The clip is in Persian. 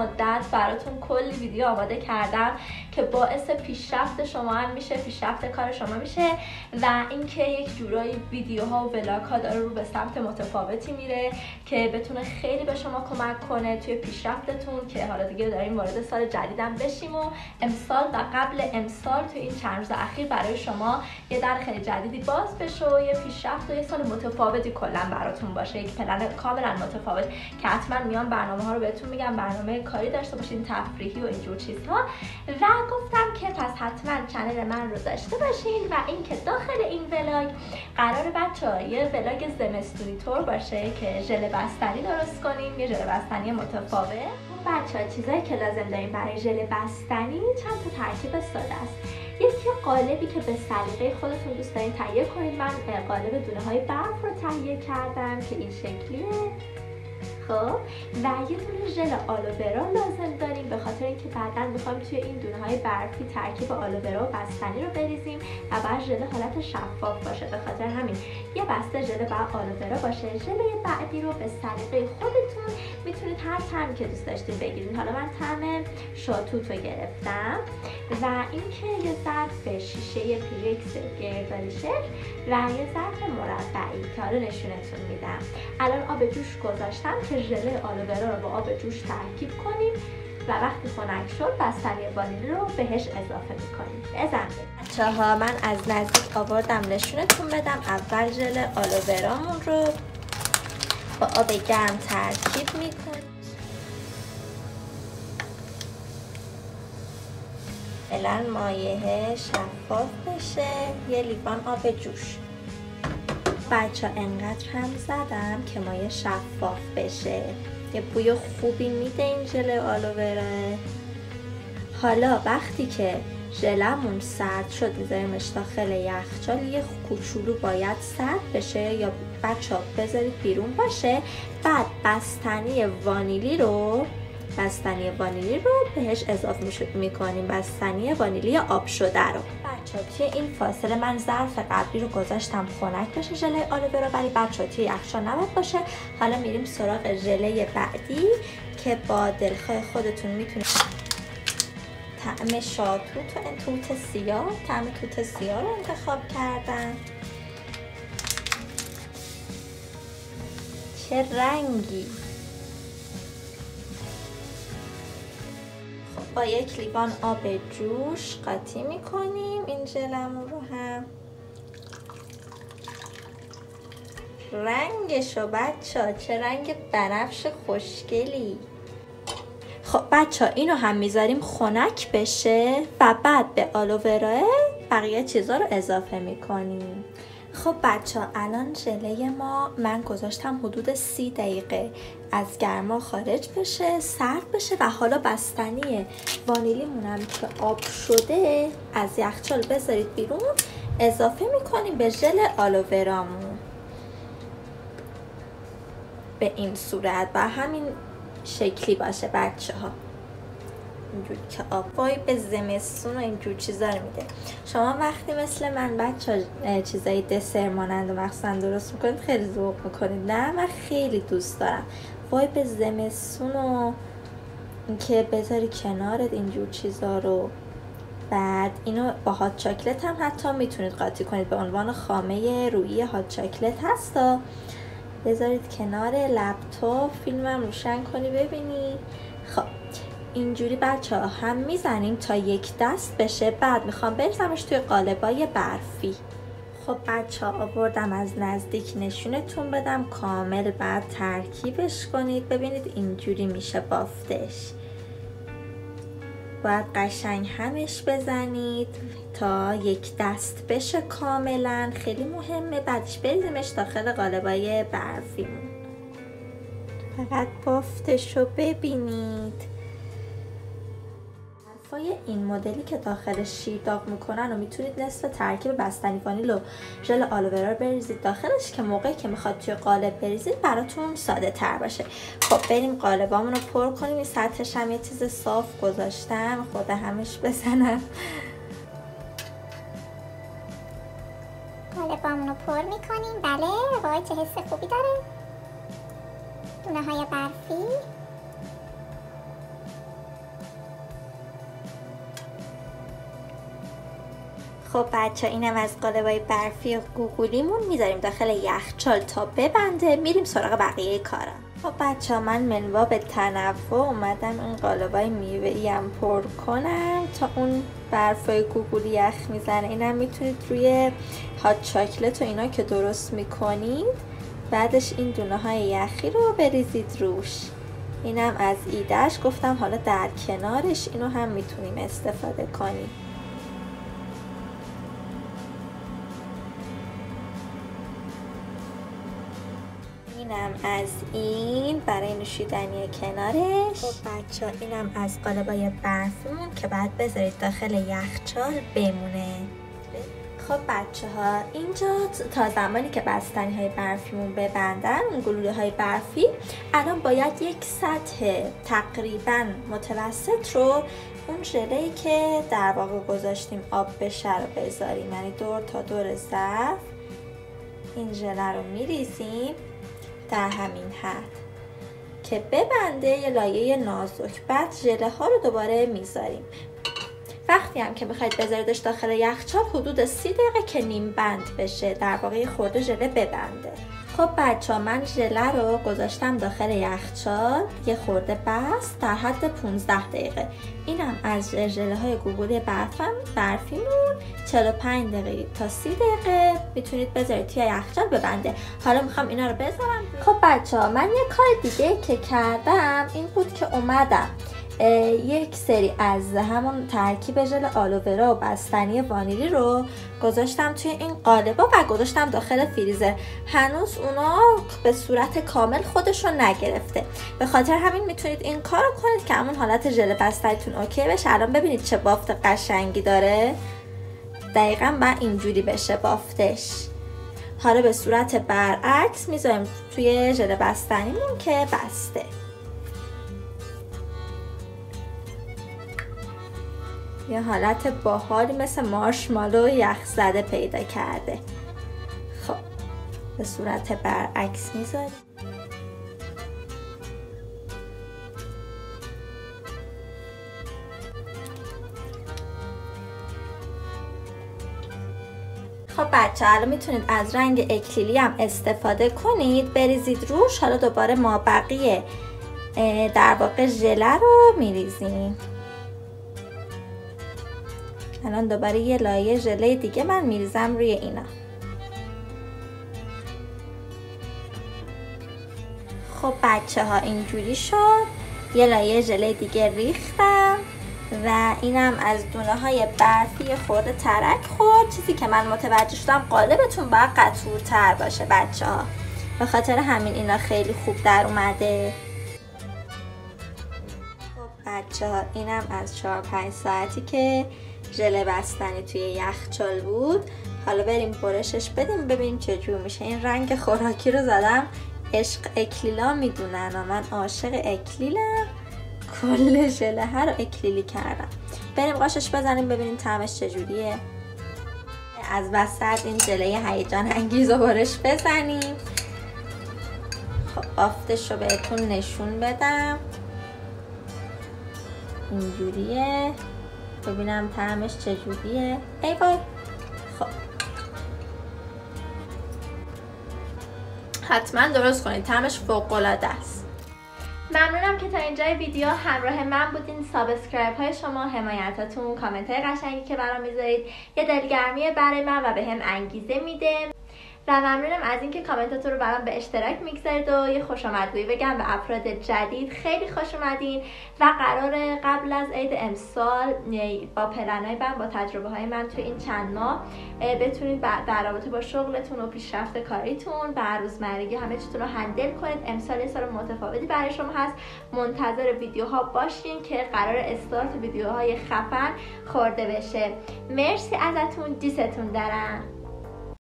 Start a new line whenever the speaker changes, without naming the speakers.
مدت براتون کلی ویدیو آماده کردم که باعث پیشرفت شما هم میشه، پیشرفت کار شما میشه و اینکه یک جورایی ویدیوها و ولاگ‌ها داره رو به سمت متفاوتی میره که بتونه خیلی به شما کمک کنه توی پیشرفتتون، که حالا دیگه داریم وارد سال جدیدم بشیم و امسال و قبل امسال توی این چند روز اخیر برای شما یه در خیلی جدیدی باز بشه و یه پیشرفت و یه سال متفاوتی کلا براتون باشه، یک پلن کاملا متفاوت که حتما میان برنامه‌ها رو بهتون میگم، برنامه کاری داشته باشین، تفریحی و اینجور چیزها. و گفتم که پس حتما چنل من رو داشته باشین و اینکه داخل این ولاگ قراره بچه‌ها یه ولاگ زمستونی طور باشه که ژل بستنی درست کنیم، یه ژل بستنی متفاوت. بچه‌ها چیزایی که لازم داریم برای ژل بستنی چند تا ترکیب ساده است. یکی قالبی که به سلیقه خودتون دوست دارین تهیه کنید. من قالب دونه‌های برف رو تهیه کردم که این شکلیه. خب و یه دونه ژل آلوورا لازم داریم به خاطر اینکه بعداً می‌خوایم توی این دونه‌های برفی ترکیب آلوورا و بستنی رو بریزیم و بعد ژل حالت شفاف باشه، به خاطر همین یه بسته ژل بعد آلوورا باشه. ژل بعدی رو به سلیقه خودتون میتونید هر طعمی که دوست داشتین بگیرید. حالا من طعم شاتوت رو گرفتم و اینکه یه ظرف شیشه پیرکس گردانی شکل و یه ظرف مربعی که حالا نشونتون میدم. الان آب جوش گذاشتم که ژل آلوورا رو با آب جوش ترکیب کنیم و وقتی خنک شد بستنی وانیلی رو بهش اضافه میکنیم. بچه‌ها من از نزدیک آوردم نشونتون بدم. اول ژل آلوورامون رو با آب گرم ترکیب میکنیم. فعلا مایع شفاف بشه، یه لیوان آب جوش. بچه انقدر هم زدم که مایع شفاف بشه، یه بوی خوبی میده این ژل آلوورا. حالا وقتی که ژلمون سرد شد میذاریمش داخل یخچال، یه کوچولو باید سرد بشه یا بچه‌ها بذارید بیرون باشه. بعد بستنی وانیلی رو بهش اضافه میکنیم، بستنی وانیلی آب شده رو. بچه‌ها توی این فاصله من ظرف قبلی رو گذاشتم خنک بشه ژل آلوورا، ولی بچه‌ها توی یخچال نباید باشه. حالا میریم سراغ ژله بعدی که با دلخواه خودتون میتونید طعم شاتوت و توت سیاه رو انتخاب کردم. چه رنگی! خب با یک لیوان آب جوش قاطی میکنیم این ژلمون رو هم. رنگشو بچه‌ها چه رنگ بنفش خوشگلی! خب بچه‌ها اینو هم میذاریم خنک بشه و بعد به آلوورا بقیه چیزا رو اضافه میکنیم. خب بچه‌ها الان ژله ما من گذاشتم حدود 30 دقیقه از گرما خارج بشه، سرد بشه و حالا بستنی وانیلیمونم که آب شده از یخچال بذارید بیرون، اضافه میکنیم به ژل آلوورامون. به این صورت و همین شکلی باشه بچه‌ها، اینجوری که آب وای به زمستون و اینجور چیزا رو میده. شما وقتی مثل من بچه‌ها چیزای دسر مانند و مخصوصا درست میکنید خیلی ذوق میکنید. نه من خیلی دوست دارم. وای به زمستون و اینکه بذاری کنارت اینجور چیزا رو. بعد اینو با هات چاکلت هم حتی میتونید قاطی کنید، به عنوان خامه رویی هات چاکلت هستا. بذارید کنار لپتاپ، فیلمم روشن کنی ببینی. خب اینجوری بچه‌ها هم میزنیم تا یک دست بشه. بعد میخوام بریزمش توی قالبای برفی. خب بچه‌ها آوردم از نزدیک نشونتون بدم، کامل بعد ترکیبش کنید. ببینید اینجوری میشه بافتش. باید قشنگ همش بزنید تا یک دست بشه کاملا، خیلی مهمه. بعدش بریزیمش داخل قالبای برفیمون. فقط بافتش رو ببینید. ظرفای این مدلی که داخلش شیر داغ میکنن و میتونید نصف ترکیب بستنی وانیل و ژل آلوورا رو بریزید داخلش که موقعی که میخواد توی قالب بریزید براتون ساده تر باشه. خب بریم قالبامون رو پر کنیم. این سطحش هم یه چیز صاف گذاشتم، خود همش بزنم.
قالبامون رو پر میکنیم. بله وای چه حس خوبی داره. دونه های برفی
خب بچه اینم از قالبای برفی گوگولیمون میذاریم داخل یخچال تا ببنده، میریم سراغ بقیه کارا. خب بچه من منوا به تنوع اومدم این قالبای میوه‌ای هم پر کنم تا اون برفای گوگولی یخ میزنه. اینم میتونید روی هات چاکلت و اینا که درست میکنید بعدش این دونه های یخی رو بریزید روش. اینم از ایدهش گفتم حالا در کنارش اینو هم میتونیم استفاده کنیم. اینم از این برای نوشیدنی کنارش. خب بچه اینم از قالبای برفیمون که بعد بذارید داخل یخچال بمونه. خب بچه ها اینجا تا زمانی که بستنی های برفیمون ببندن، اون گلوله های برفی، الان باید یک سطح تقریبا متوسط رو اون ژله‌ای که در واقع گذاشتیم آب بشه رو بذاریم، یعنی دور تا دور ظرف این ژله رو میریزیم در همین حد که ببنده یه لایه نازک. بعد ژله ها رو دوباره میذاریم. وقتی هم که میخواید بذاریدش داخل یخچال حدود 30 دقیقه که نیم بند بشه، در واقع یه خورده ژله ببنده. خب بچه من ژله رو گذاشتم داخل یخچال، یه خورده بست در حد 15 دقیقه. اینم از ژله های گوگولی برفیمون 45 دقیقه تا 30 دقیقه میتونید بذارید توی یخچال ببنده. حالا میخوام اینا رو بذارم. خب بچه من یه کار دیگه که کردم این بود که اومدم یک سری از همون ترکیب ژل آلوورا و بستنی وانیلی رو گذاشتم توی این قالبا و گذاشتم داخل فریزر. هنوز اونا به صورت کامل خودشو نگرفته، به خاطر همین میتونید این کار رو کنید که همون حالت ژل بستنیتون اوکی بشه. الان ببینید چه بافت قشنگی داره، دقیقاً با اینجوری بشه بافتش. حالا به صورت برعکس میذاریم توی ژل بستنیمون که بسته. یه حالت باحالی مثل مارشمالو یخ زده پیدا کرده. خب به صورت برعکس میذاریم. خب بچه الان میتونید از رنگ اکلیلی هم استفاده کنید، بریزید روش. حالا دوباره ما بقیه در واقع ژله رو میریزیم. الان دوباره یه لایه ژله دیگه من میریزم روی اینا. خب بچه ها اینجوری شد. یه لایه ژله دیگه ریختم و اینم از دونه های برفی خورده ترک خورد. چیزی که من متوجه شدم قالبتون باید قطورتر باشه بچه ها، به خاطر همین اینا خیلی خوب در اومده. خب بچه ها اینم از 4-5 ساعتی که ژله بستنی توی یخچال بود. حالا بریم برشش بدیم ببینیم چجور میشه. این رنگ خوراکی رو زدم، عشق اکلیلا میدونن و من عاشق اکلیلم. کل ژله ها رو اکلیلی کردم. بریم قاشش بزنیم ببینیم طعمش چجوریه. از وسط این ژله هیجان انگیز رو برش بزنیم. خب بافتش رو بهتون نشون بدم. اینجوریه، ببینم طعمش چجوریه. ای وای. خب حتما درست کنید، طعمش فوق‌العاده است.
ممنونم که تا اینجای ویدیو همراه من بودین. سابسکرایب های شما، حمایتاتون، کامنت های قشنگی که برام میذارید یه دلگرمیه برای من و به هم انگیزه میده. و ممنونم از اینکه کامنتاتون رو برام به اشتراک میگذارید و یه خوش آمدگویی بگم به افراد جدید. خیلی خوش اومدین و قراره قبل از عید امسال با پلن‌های من، با تجربه های من توی این چند ماه بتونید در رابطه با شغلتون و پیشرفت کاریتون و روزمرگی همه چیتون رو هندل کنید. امسال یه سال متفاوتی برای شما هست. منتظر ویدیوها باشین که قرار استارت ویدیوهای خفن خورده بشه. مرسی ازتون، دوستتون دارم.